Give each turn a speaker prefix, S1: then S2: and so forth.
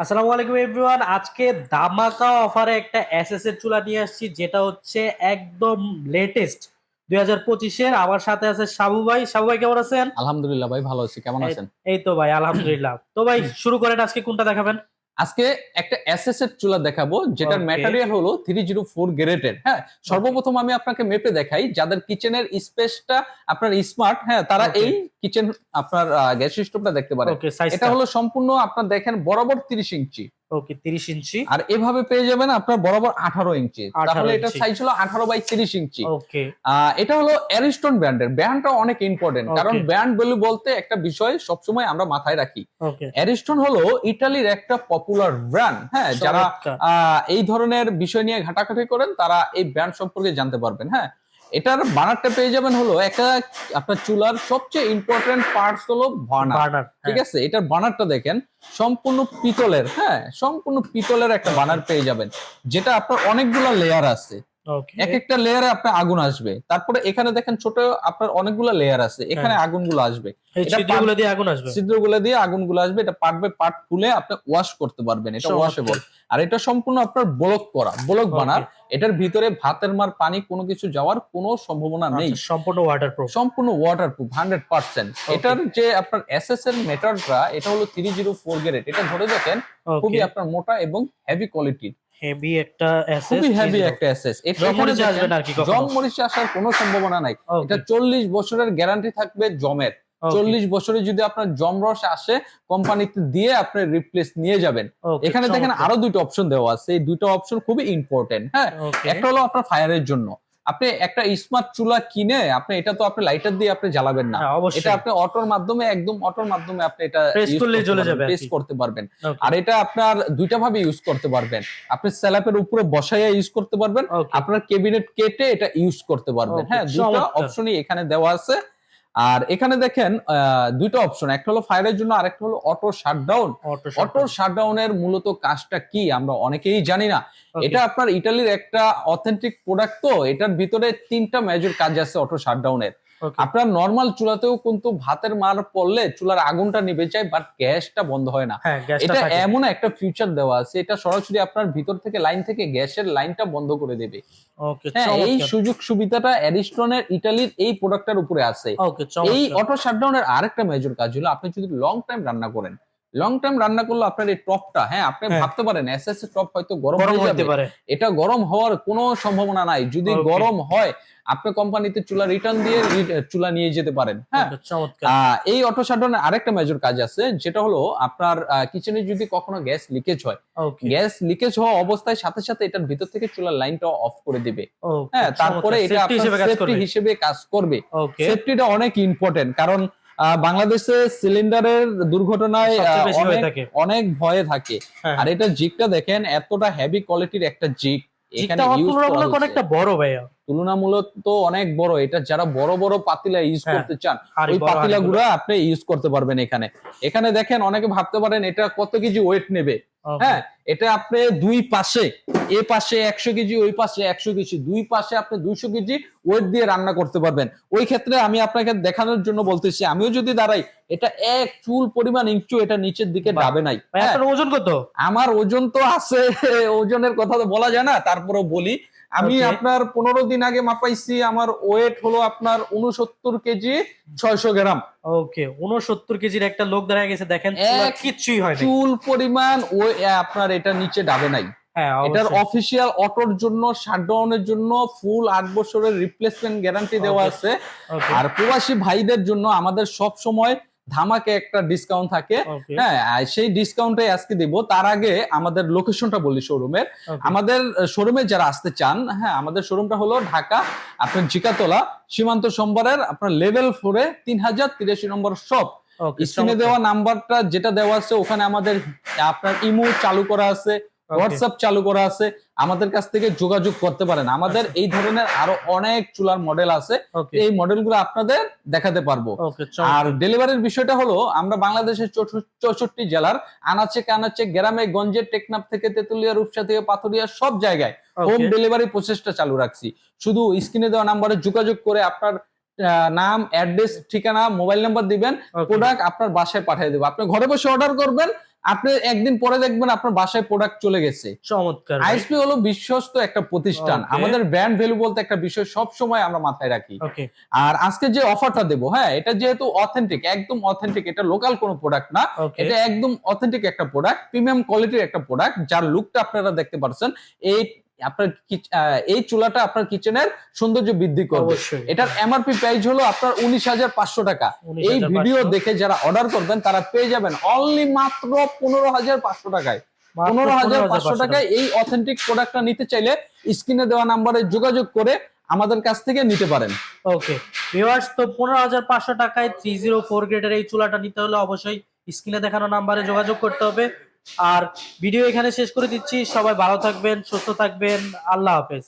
S1: আসসালামু আলাইকুম এভরিওয়ান। আজকে ধামাকা অফারে একটা এসএস এর চুলা নিয়ে আসছি, যেটা হচ্ছে একদম লেটেস্ট 2025-এর। আমার সাথে আছে সাবু ভাই। সাবু ভাই কেমন আছেন?
S2: আলহামদুলিল্লাহ ভাই, ভালো আছি। কেমন
S1: এই
S2: আছেন?
S1: এই তো ভাই আলহামদুলিল্লাহ। তো ভাই শুরু করেন, আজকে কোনটা দেখাবেন?
S2: আজকে একটা এসএস এর চুলা দেখাবো, যেটার
S1: ওকে
S2: ম্যাটেরিয়াল হলো 304 গ্রেডের। হ্যাঁ,
S1: ওকে
S2: সর্বপ্রথম আমি আপনাকে মেপে দেখাই, যাদের কিচেনের স্পেসটা আপনার স্মার্ট, হ্যাঁ, তারা
S1: ওকে
S2: এই কিচেন আপনার গ্যাস স্টোভটা দেখতে পারেন।
S1: ওকে
S2: এটা
S1: সাইজটা।
S2: হলো সম্পূর্ণ আপনার দেখেন বরাবর 30 ইঞ্চি,
S1: ওকে 30 ইঞ্চি।
S2: আর এভাবে পেয়ে যাবেন আপনার বরাবর 18 ইঞ্চি।
S1: 18
S2: তাহলে এটার
S1: ইঞ্চি।
S2: সাইজ হলো 18/30 ইঞ্চি।
S1: ওকে
S2: এটা হলো অ্যারিস্টন ব্র্যান্ডের। ব্র্যান্ডটা অনেক ইম্পর্টেন্ট, কারণ
S1: ওকে
S2: ব্র্যান্ড ভ্যালু বলতে একটা বিষয় সবসময় আমরা মাথায় রাখি।
S1: ওকে
S2: অ্যারিস্টন হলো ইতালির একটা পপুলার ব্র্যান্ড। হ্যাঁ, যারা
S1: চমৎকার।
S2: এই ধরনের বিষয় নিয়ে ঘাটাঘাটি করেন তারা এই ব্র্যান্ড সম্পর্কে জানতে পারবেন। হ্যাঁ, এটার বানারটা পেয়ে যাবেন হলো একটা আপনার চুলার সবচেয়ে ইম্পর্টেন্ট পার্টস হলো বার্নার।
S1: বার্নার,
S2: ঠিক
S1: হ্যাঁ।
S2: আছে, এটার বানারটা দেখেন সম্পূর্ণ পিতলের। হ্যাঁ, সম্পূর্ণ পিতলের একটা বানার পেয়ে যাবেন, যেটা আপনার অনেকগুলো লেয়ার আছে।
S1: ওকে
S2: এক একটা লেয়ারে আপনার আগুন আসবে, তারপরে এখানে দেখেন ছোট আপনার অনেকগুলো লেয়ার আছে, এখানে
S1: হ্যাঁ,
S2: আগুনগুলো আসবে।
S1: এই
S2: এটা
S1: ছিদ্রগুলো দিয়ে আগুন আসবে।
S2: ছিদ্রগুলো দিয়ে আগুনগুলো আসবে। এটা পার্ট বাই পার্ট খুলে আপনি ওয়াশ করতে পারবেন, এটা ওয়াশেবল।
S1: চমৎকার।
S2: আর এটা সম্পূর্ণ আপনার ব্লক করা, ব্লক বানার।
S1: ওকে
S2: এটার ভিতরে ভাতের মার পানি কোনো কিছু যাওয়ার কোনো সম্ভাবনা নেই।
S1: আচ্ছা, সম্পূর্ণ ওয়াটারপ্রুফ।
S2: সম্পূর্ণ ওয়াটারপ্রুফ 100%। এটার যে আপনার এসএস এর মেটারটা, এটা হলো 304 গ্রেড। এটা ধরে দেখেন খুবই
S1: ওকে
S2: আপনার মোটা এবং হেভি কোয়ালিটির,
S1: হেভি একটা এসএস
S2: খুবই হেভি
S1: 30।
S2: একটা এসএস। এটা
S1: জং
S2: এখানে
S1: মরিচে আসবে
S2: দেখেন
S1: না আর কি কখনো?
S2: জং মরিচে আসার কোনো সম্ভাবনা নাই। এটা
S1: ওকে
S2: 40 বছরের গ্যারান্টি থাকবে জমের।
S1: ওকে
S2: 40 বছরে যদি আপনার জম রস আসে, কোম্পানিতে দিয়ে আপনি রিপ্লেস নিয়ে যাবেন।
S1: ওকে
S2: এখানে দেখেন
S1: চমৎকার।
S2: আরো দুটো অপশন দেওয়া আছে, এই দুটো অপশন খুবই ইম্পর্টেন্ট। হ্যাঁ,
S1: ওকে
S2: একটা হলো আপনার ফায়ারের জন্য। আপনি একটা স্মার্ট চুলা কিনে আপনি এটা তো আপনি লাইটার দিয়ে আপনি জ্বালাবেন না,
S1: হ্যাঁ,
S2: এটা
S1: অবশ্যই
S2: আপনি অটোর মাধ্যমে, একদম অটোর মাধ্যমে আপনি এটা
S1: প্রেস
S2: ইউজ
S1: করলেই
S2: করতে
S1: জ্বলে
S2: পারবেন,
S1: যাবে আর
S2: প্রেস
S1: কি।
S2: করতে পারবেন।
S1: ওকে
S2: আর এটা আপনার দুইটা ভাবে ইউজ করতে পারবেন। আপনি স্ল্যাবের উপরে বসাইয়া ইউজ করতে পারবেন,
S1: ওকে
S2: আপনার কেবিনেট কেটে এটা ইউজ করতে পারবেন।
S1: ওকে
S2: হ্যাঁ, দুইটা
S1: চমৎকার।
S2: অপশনই এখানে দেওয়া আছে। আর এখানে দেখেন দুইটা অপশন, একটা হলো ফায়ারের জন্য, আর একটা হলো auto shutdown.
S1: Auto
S2: auto
S1: shutdown.
S2: শাটডাউনের মূলত কাজটা কি আমরা অনেকেই জানি না।
S1: ওকে
S2: এটা আপনার ইটালির একটা অথেন্টিক প্রোডাক্ট, তো এটার ভিতরে তিনটা মেজর কাজ আছে অটো শাটডাউনের।
S1: ওকে
S2: আপনার নরমাল চুলাতেও কিন্তু ভাতের মার পড়লে চুলার আগুনটা নিভে যায়, বাট গ্যাসটা বন্ধ হয় না।
S1: হ্যাঁ, গ্যাসটা
S2: এটা
S1: থাকে।
S2: এমন একটা ফিউচার দেওয়া আছে, এটা সরাসরি আপনার ভিতর থেকে লাইন থেকে গ্যাসের লাইনটা বন্ধ করে দেবে।
S1: ওকে
S2: হ্যাঁ, এই
S1: চমৎকার।
S2: সুযোগ সুবিধাটা অ্যারিস্টনের ইটালির এই প্রোডাক্টটার উপরে আছে।
S1: ওকে
S2: এই
S1: চমৎকার।
S2: অটো শাটডাউনের আরেকটা মেজর কাজ হলো, আপনি যদি লং টাইম রান্না করেন, লং টাইম রান্না করলে আপনার এই টপটা, হ্যাঁ, আপনি
S1: হ্যাঁ,
S2: ভাবতে পারেন এসএস এর টপ হয়তো গরম
S1: গরম
S2: হয়ে
S1: হইতে
S2: যাবে।
S1: পারে।
S2: এটা গরম হওয়ার কোনো সম্ভাবনা নাই। যদি
S1: ওকে
S2: গরম হয়, আপনি কোম্পানিতে চুলা রিটার্ন দিয়ে চুলা নিয়ে যেতে পারেন। হ্যাঁ,
S1: ওকে চমৎকার।
S2: এই অটো শাটডাউনের আরেকটা মেজর কাজ আছে, যেটা হলো আপনার কিচেনে যদি কখনো গ্যাস লিকেজ হয়,
S1: ওকে
S2: গ্যাস লিকেজ হওয়া অবস্থায় সাথে সাথে এটার ভিতর থেকে চুলার লাইনটা অফ করে দিবে।
S1: ওকে
S2: হ্যাঁ, তারপরে
S1: চমৎকার।
S2: এটা
S1: সেফটি
S2: আপনার
S1: হিসেবে কাজ
S2: সেফটি
S1: করবে।
S2: হিসেবে কাজ করবে।
S1: ওকে
S2: সেফটিটা অনেক ইম্পর্টেন্ট, কারণ বাংলাদেশে সিলিন্ডারের দুর্ঘটনায়
S1: সবচেয়ে বেশি হয়ে
S2: অনেক
S1: থাকে।
S2: অনেক ভয়ে থাকে।
S1: হ্যাঁ
S2: আর এটা জিগটা দেখেন, এতটা হেভি কোয়ালিটির একটা জিগ এখানে
S1: জিগটা
S2: ইউজ করা
S1: তুলনামূলক
S2: হয়েছে।
S1: অনেকটা বড় ভাইয়া।
S2: তুলনামূলক তো অনেক বড়। এটা যারা বড় বড় পাতিলা ইউজ
S1: হ্যাঁ,
S2: করতে চান,
S1: হাড়ি
S2: ওই
S1: বড়
S2: পাতিলা
S1: হাড়িগুলো।
S2: গুলা আপনি ইউজ করতে পারবেন এখানে। এখানে দেখেন অনেকে ভাবতে পারেন এটা কত কেজি ওয়েট নেবে।
S1: ওকে
S2: হ্যাঁ, এটা আপনি দুই পাশে, এ পাশে 100 কেজি, ওই পাশে 100 কেজি, দুই পাশে আপনি 200 কেজি ওয়েট দিয়ে রান্না করতে পারবেন। ওই ক্ষেত্রে আমি আপনাকে দেখানোর জন্য বলতেছি, আমিও যদি দাঁড়াই, এটা এক চুল পরিমাণ ইঞ্চু এটা নিচের দিকে
S1: বাহ,
S2: যাবে নাই।
S1: ভাই
S2: হ্যাঁ,
S1: আপনার ওজন কত?
S2: আমার ওজন তো আছে, ওজনের কথা তো বলা যায় না, তারপরেও বলি। আমি
S1: ওকে
S2: আপনার 15 দিন আগে মাপাইছি, আমার ওয়েট হলো আপনার 69 কেজি 600 গ্রাম।
S1: ওকে 69 কেজির একটা লোক দাঁড়ায় গেছে, দেখেন চুলার
S2: এক
S1: কিচ্ছুই হয় নাই।
S2: চুল পরিমাণ ওই আপনার এটা নিচে ডাবে নাই।
S1: হ্যাঁ
S2: এটার
S1: অবশ্যই।
S2: অফিসিয়াল অটোর জন্য, শাটডাউনের জন্য ফুল 8 বছরের রিপ্লেসমেন্ট গ্যারান্টি দেওয়া
S1: ওকে
S2: আছে।
S1: ওকে
S2: আর প্রবাসী ভাইদের জন্য আমাদের সব সময় ধামাকে একটা ডিসকাউন্ট থাকে।
S1: ওকে
S2: হ্যাঁ, আর সেই ডিসকাউন্টে আজকে দিব। তার আগে আমাদের লোকেশনটা বলি শোরুমের।
S1: ওকে
S2: আমাদের শোরুমে যারা আসতে চান, হ্যাঁ, আমাদের শোরুমটা হলো ঢাকা আপনার জিকাতলা সীমান্ত সম্বরের আপনার লেভেল 4-এ 3083 নম্বর শপ।
S1: ওকে
S2: স্ক্রিনে দেওয়া নাম্বারটা যেটা দেওয়া আছে, ওখানে আমাদের আপনার ইমো চালু করা আছে, হোয়াটসঅ্যাপ চালু করা আছে, আমাদের কাছ থেকে যোগাযোগ করতে পারেন। আমাদের
S1: আচ্ছা।
S2: এই ধরনের আরো অনেক চুলার মডেল আছে,
S1: ওকে
S2: এই মডেলগুলো আপনাদের দেখাতে পারবো।
S1: ওকে
S2: আর
S1: চমৎকার।
S2: ডেলিভারির বিষয়টা হলো, আমরা বাংলাদেশের 64 জেলার আনাচে কানাচে, গ্রামে গঞ্জে, টেকনাফ থেকে তেতুলিয়া, রূপসা থেকে পাথুরিয়া, সব জায়গায় হোম
S1: ওকে
S2: ডেলিভারি প্রসেসটা চালু রাখছি। শুধু স্ক্রিনে দেওয়া নাম্বারে যোগাযোগ করে আপনার নাম, অ্যাড্রেস, ঠিকানা, মোবাইল নাম্বার দিবেন,
S1: ওকে
S2: প্রোডাক্ট আপনার বাসায় পাঠিয়ে দেবো। আপনি ঘরে বসে অর্ডার করবেন, আপনি একদিন পরে দেখবেন আপনার বাসায় প্রোডাক্ট চলে গেছে।
S1: চমৎকার ভাই।
S2: আইএসপি হলো বিশ্বস্ত একটা প্রতিষ্ঠান,
S1: Okay.
S2: আমাদের ব্র্যান্ড ভ্যালু বলতে একটা বিষয় সব সময় আমরা মাথায় রাখি।
S1: ওকে
S2: আর আজকে যে অফারটা দেবো, হ্যাঁ, এটা যেহেতু অথেন্টিক, একদম অথেন্টিক, এটা লোকাল কোনো প্রোডাক্ট না,
S1: ওকে
S2: এটা একদম অথেন্টিক একটা প্রোডাক্ট, প্রিমিয়াম কোয়ালিটির একটা প্রোডাক্ট, যার লুকটা আপনারা দেখতে পাচ্ছেন। এই আপনার এই চুলাটা আপনার কিচেনের সৌন্দর্য বৃদ্ধি করবে।
S1: অবশ্যই।
S2: এটার এমআরপি প্রাইস হলো আপনার 19,500 টাকা। এই
S1: 19,500
S2: ভিডিও দেখে যারা অর্ডার করবেন তারা পেয়ে যাবেন অনলি মাত্র 15,500 টাকায়।
S1: মাত্র
S2: 15,500 টাকায় এই অথেন্টিক প্রোডাক্টটা নিতে চাইলে স্ক্রিনে দেওয়া নাম্বারে যোগাযোগ করে আমাদের কাছ থেকে নিতে পারেন।
S1: ওকে ভিউয়ার্স, তো 15,500 টাকায় 304 গ্রেডের এই চুলাটা নিতে হলে অবশ্যই স্ক্রিনে দেখানো নাম্বারে যোগাযোগ করতে হবে। আর ভিডিও এখানে শেষ করে দিচ্ছি। সবাই ভালো থাকবেন, সুস্থ থাকবেন, আল্লাহ হাফেজ।